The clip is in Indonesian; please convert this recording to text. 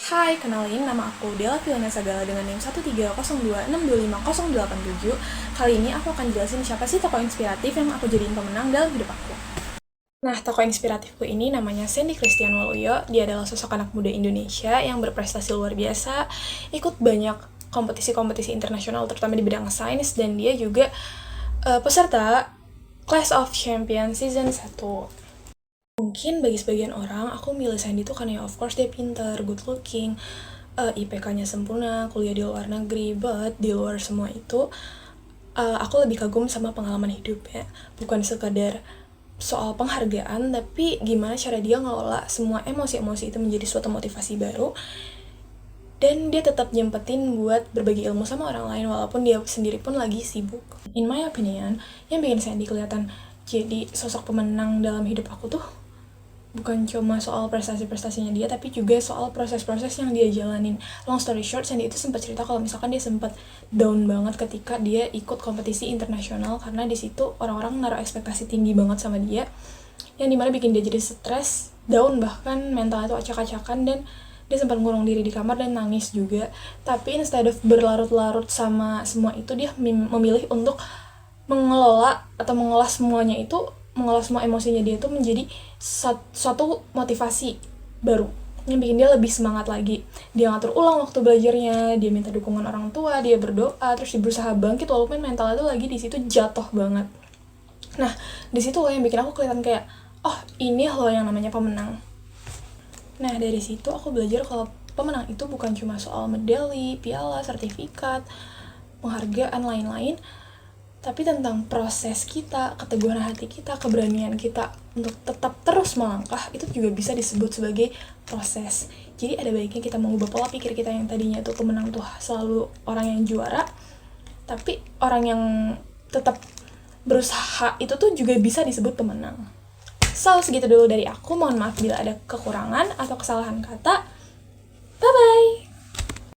Hai, kenalin nama aku Della Filana Sagala dengan NIM 13026250087. Kali ini aku akan jelasin siapa sih tokoh inspiratif yang aku jadiin pemenang dalam hidup aku. Nah, tokoh inspiratifku ini namanya Sandy Christian Waluyo. Dia adalah sosok anak muda Indonesia yang berprestasi luar biasa, ikut banyak kompetisi-kompetisi internasional terutama di bidang sains, dan dia juga peserta Clash of Champions Season 1. Mungkin bagi sebagian orang, aku milih Sandy tuh karena of course dia pintar, good looking, IPK-nya sempurna, kuliah di luar negeri, but di luar semua itu, aku lebih kagum sama pengalaman hidupnya. Bukan sekadar soal penghargaan, tapi gimana cara dia ngelola semua emosi-emosi itu menjadi suatu motivasi baru, dan dia tetap nyempetin buat berbagi ilmu sama orang lain walaupun dia sendiri pun lagi sibuk. In my opinion, yang bikin Sandy kelihatan jadi sosok pemenang dalam hidup aku tuh bukan cuma soal prestasi-prestasinya dia, tapi juga soal proses-proses yang dia jalanin. Long story short, Sandy itu sempat cerita kalau misalkan dia sempat down banget ketika dia ikut kompetisi internasional, karena di situ orang-orang naruh ekspektasi tinggi banget sama dia, yang dimana bikin dia jadi stres, down, bahkan mentalnya tuh acak-acakan, dan dia sempat ngurung diri di kamar dan nangis juga. Tapi instead of berlarut-larut sama semua itu, dia memilih untuk mengelola atau mengolah semuanya itu, mengolah semua emosinya dia itu menjadi suatu motivasi baru yang bikin dia lebih semangat lagi. Dia ngatur ulang waktu belajarnya, dia minta dukungan orang tua, dia berdoa, terus dia berusaha bangkit walaupun mentalnya tuh lagi di situ jatuh banget. Nah, di situ loh yang bikin aku kelihatan kayak, oh ini loh yang namanya pemenang. Nah, dari situ aku belajar kalau pemenang itu bukan cuma soal medali, piala, sertifikat, penghargaan lain-lain, tapi tentang proses kita, keteguhan hati kita, keberanian kita untuk tetap terus melangkah, itu juga bisa disebut sebagai proses. Jadi ada baiknya kita mengubah pola pikir kita yang tadinya tuh pemenang tuh selalu orang yang juara, tapi orang yang tetap berusaha itu tuh juga bisa disebut pemenang. So, segitu dulu dari aku. Mohon maaf bila ada kekurangan atau kesalahan kata. Bye-bye!